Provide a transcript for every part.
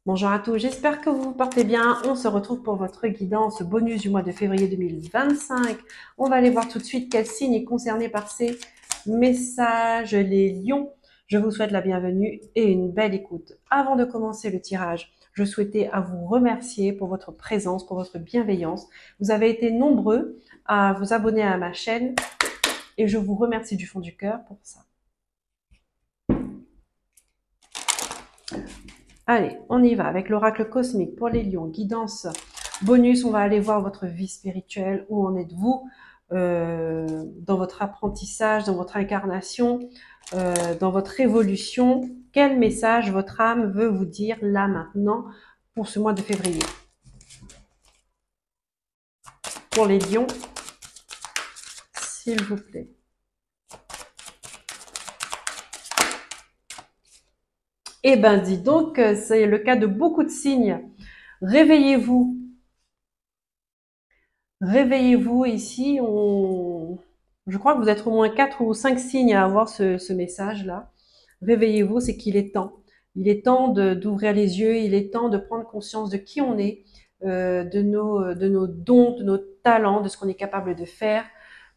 Bonjour à tous, j'espère que vous vous portez bien. On se retrouve pour votre guidance bonus du mois de février 2025. On va aller voir tout de suite quel signe est concerné par ces messages. Les lions, je vous souhaite la bienvenue et une belle écoute. Avant de commencer le tirage, je souhaitais à vous remercier pour votre présence, pour votre bienveillance. Vous avez été nombreux à vous abonner à ma chaîne et je vous remercie du fond du cœur pour ça. Allez, on y va avec l'oracle cosmique pour les lions. Guidance bonus, on va aller voir votre vie spirituelle. Où en êtes-vous dans votre apprentissage, dans votre incarnation, dans votre évolution? Quel message votre âme veut vous dire là maintenant pour ce mois de février? Pour les lions, s'il vous plaît. Eh ben, dis donc, c'est le cas de beaucoup de signes. Réveillez-vous. Réveillez-vous ici. Je crois que vous êtes au moins 4 ou 5 signes à avoir ce message-là. Réveillez-vous, c'est qu'il est temps. Il est temps d'ouvrir les yeux. Il est temps de prendre conscience de qui on est, de nos dons, de nos talents, de ce qu'on est capable de faire.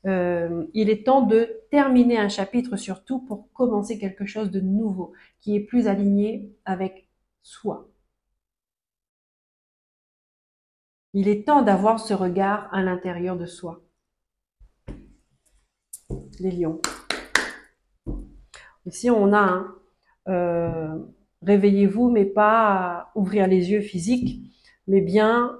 Il est temps de terminer un chapitre surtout pour commencer quelque chose de nouveau, qui est plus aligné avec soi. Il est temps d'avoir ce regard à l'intérieur de soi. Les lions. Ici, on a un réveillez-vous, mais pas ouvrir les yeux physiques, mais bien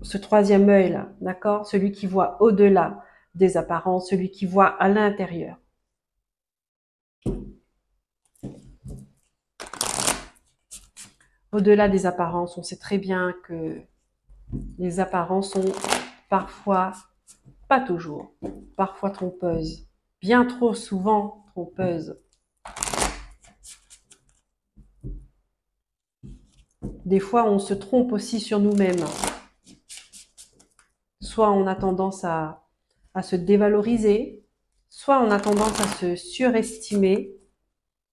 ce troisième œil là, d'accord? Celui qui voit au-delà des apparences, celui qui voit à l'intérieur. Au-delà des apparences, on sait très bien que les apparences sont parfois, pas toujours, parfois trompeuses, bien trop souvent trompeuses. Des fois, on se trompe aussi sur nous-mêmes. Soit on a tendance à se dévaloriser, soit on a tendance à se surestimer,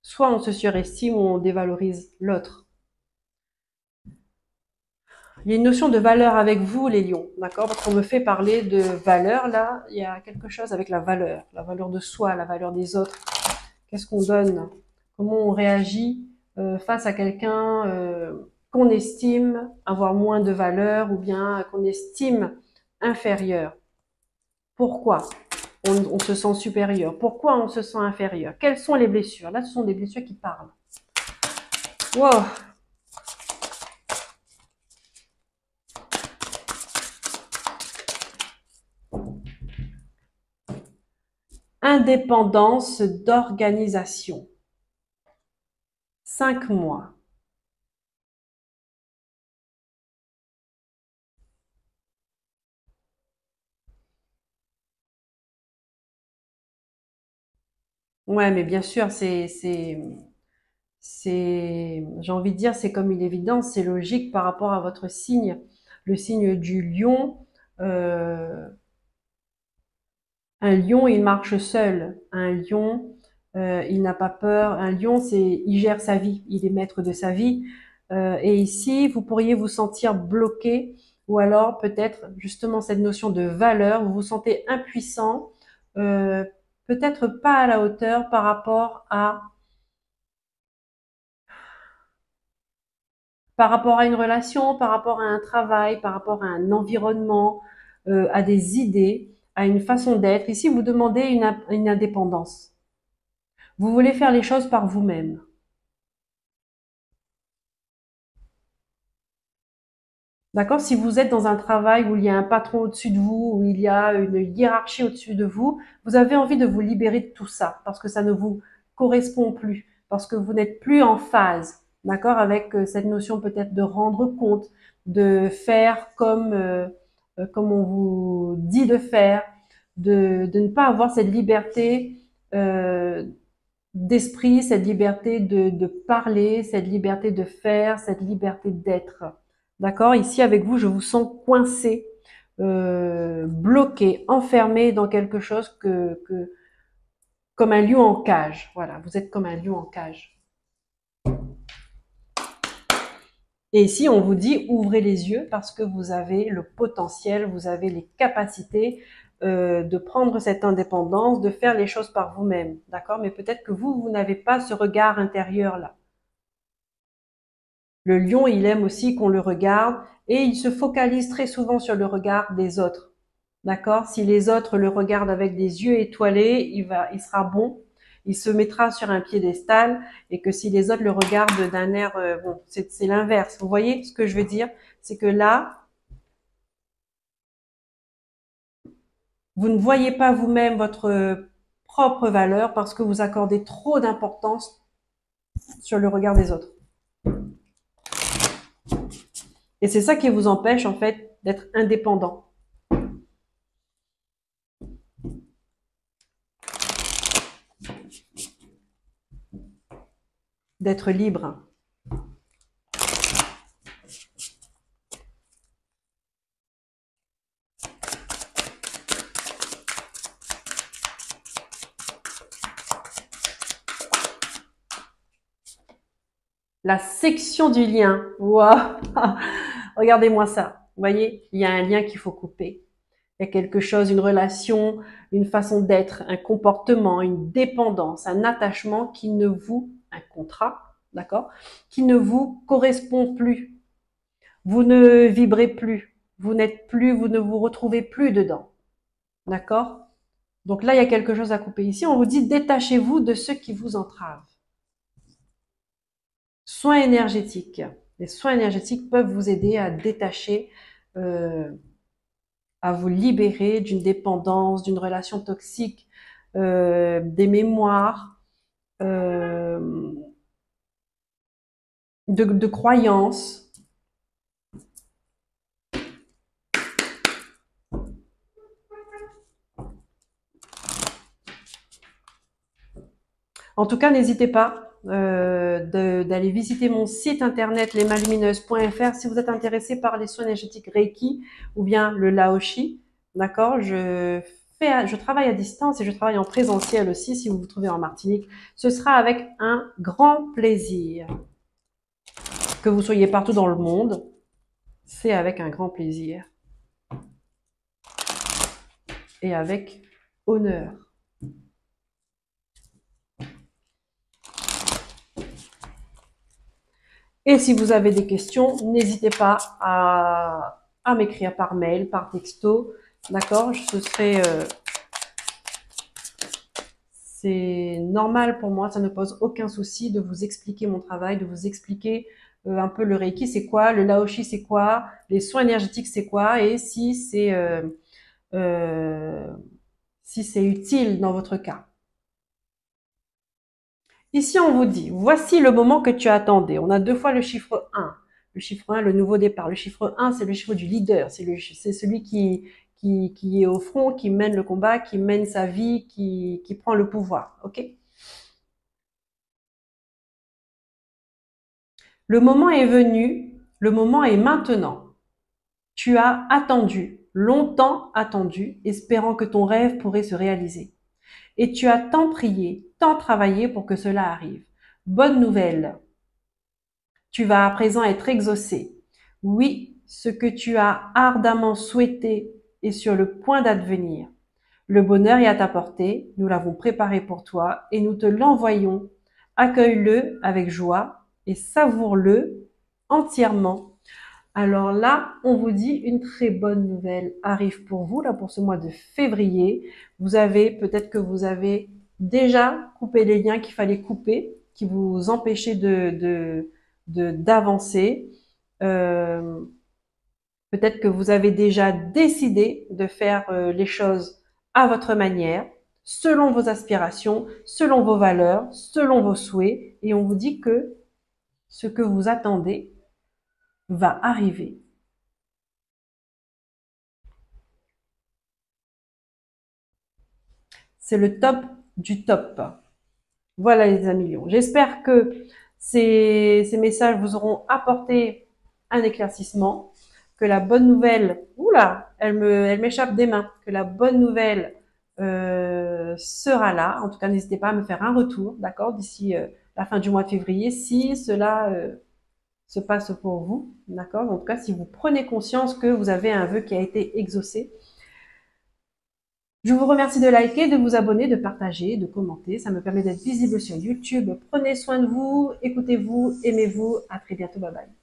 soit on se surestime ou on dévalorise l'autre. Il y a une notion de valeur avec vous, les lions, d'accord? Parce qu'on me fait parler de valeur, là, il y a quelque chose avec la valeur de soi, la valeur des autres. Qu'est-ce qu'on donne? Comment on réagit face à quelqu'un qu'on estime avoir moins de valeur ou bien qu'on estime inférieur? Pourquoi on se sent supérieur? Pourquoi on se sent inférieur? Quelles sont les blessures? Là, ce sont des blessures qui parlent. Wow! Indépendance d'organisation. 5 mois. Ouais, mais bien sûr, j'ai envie de dire, c'est comme une évidence, c'est logique par rapport à votre signe. Le signe du lion, un lion, il marche seul. Un lion, il n'a pas peur. Un lion, il gère sa vie. Il est maître de sa vie. Et ici, vous pourriez vous sentir bloqué ou alors peut-être justement cette notion de valeur. Vous vous sentez impuissant, euh, peut-être pas à la hauteur par rapport à une relation, par rapport à un travail, par rapport à un environnement, à des idées, à une façon d'être. Ici, vous demandez une indépendance. Vous voulez faire les choses par vous-même. D'accord? Si vous êtes dans un travail où il y a un patron au-dessus de vous, où il y a une hiérarchie au-dessus de vous, vous avez envie de vous libérer de tout ça parce que ça ne vous correspond plus, parce que vous n'êtes plus en phase, d'accord, avec cette notion peut-être de rendre compte, de faire comme on vous dit de faire, de ne pas avoir cette liberté euh, d'esprit, cette liberté de parler, cette liberté de faire, cette liberté d'être. D'accord? Ici, avec vous, je vous sens coincé, bloqué, enfermé dans quelque chose comme un lion en cage. Voilà, vous êtes comme un lion en cage. Et ici, on vous dit ouvrez les yeux parce que vous avez le potentiel, vous avez les capacités de prendre cette indépendance, de faire les choses par vous-même, d'accord? Mais peut-être que vous n'avez pas ce regard intérieur-là. Le lion, il aime aussi qu'on le regarde et il se focalise très souvent sur le regard des autres. D'accord? Si les autres le regardent avec des yeux étoilés, il sera bon. Il se mettra sur un piédestal et que si les autres le regardent d'un air, bon, c'est l'inverse. Vous voyez ce que je veux dire? C'est que là, vous ne voyez pas vous-même votre propre valeur parce que vous accordez trop d'importance sur le regard des autres. Et c'est ça qui vous empêche, en fait, d'être indépendant. D'être libre. La section du lien. Waouh! Regardez-moi ça. Vous voyez, il y a un lien qu'il faut couper. Il y a quelque chose, une relation, une façon d'être, un comportement, une dépendance, un attachement qui ne vous, un contrat, d'accord, qui ne vous correspond plus. Vous ne vibrez plus. Vous n'êtes plus, vous ne vous retrouvez plus dedans. D'accord? Donc là, il y a quelque chose à couper. Ici, on vous dit détachez-vous de ce qui vous entrave. Soins énergétiques. Les soins énergétiques peuvent vous aider à détacher, à vous libérer d'une dépendance, d'une relation toxique, des mémoires, de croyances. En tout cas, n'hésitez pas d'aller visiter mon site internet lesmalumineuses.fr si vous êtes intéressé par les soins énergétiques Reiki ou bien le Laoshi. D'accord? Je travaille à distance et je travaille en présentiel aussi si vous vous trouvez en Martinique. Ce sera avec un grand plaisir. Que vous soyez partout dans le monde, c'est avec un grand plaisir et avec honneur. Et si vous avez des questions, n'hésitez pas à m'écrire par mail, par texto, d'accord? C'est normal pour moi, ça ne pose aucun souci de vous expliquer mon travail, de vous expliquer un peu le Reiki c'est quoi, le Laoshi c'est quoi, les soins énergétiques c'est quoi, et euh, si c'est utile dans votre cas. Ici, on vous dit, voici le moment que tu attendais. On a deux fois le chiffre 1. Le chiffre 1, le nouveau départ. Le chiffre 1, c'est le chiffre du leader. C'est celui qui est au front, qui mène le combat, qui mène sa vie, qui prend le pouvoir. OK? Le moment est venu, le moment est maintenant. Tu as attendu, longtemps attendu, espérant que ton rêve pourrait se réaliser. Et tu as tant prié, tant travaillé pour que cela arrive. Bonne nouvelle, tu vas à présent être exaucé. Oui, ce que tu as ardemment souhaité est sur le point d'advenir. Le bonheur est à ta portée, nous l'avons préparé pour toi et nous te l'envoyons. Accueille-le avec joie et savoure-le entièrement. Alors là, on vous dit une très bonne nouvelle arrive pour vous, là, pour ce mois de février. Peut-être que vous avez déjà coupé les liens qu'il fallait couper, qui vous empêchaient d'avancer. Euh, Peut-être que vous avez déjà décidé de faire les choses à votre manière, selon vos aspirations, selon vos valeurs, selon vos souhaits. Et on vous dit que ce que vous attendez va arriver. C'est le top du top. Voilà les amis lions. J'espère que ces messages vous auront apporté un éclaircissement, que la bonne nouvelle, oula, elle m'échappe des mains, que la bonne nouvelle sera là. En tout cas, n'hésitez pas à me faire un retour, d'accord, d'ici la fin du mois de février, si cela se passe pour vous, d'accord? En tout cas, si vous prenez conscience que vous avez un vœu qui a été exaucé. Je vous remercie de liker, de vous abonner, de partager, de commenter. Ça me permet d'être visible sur YouTube. Prenez soin de vous, écoutez-vous, aimez-vous. À très bientôt. Bye bye.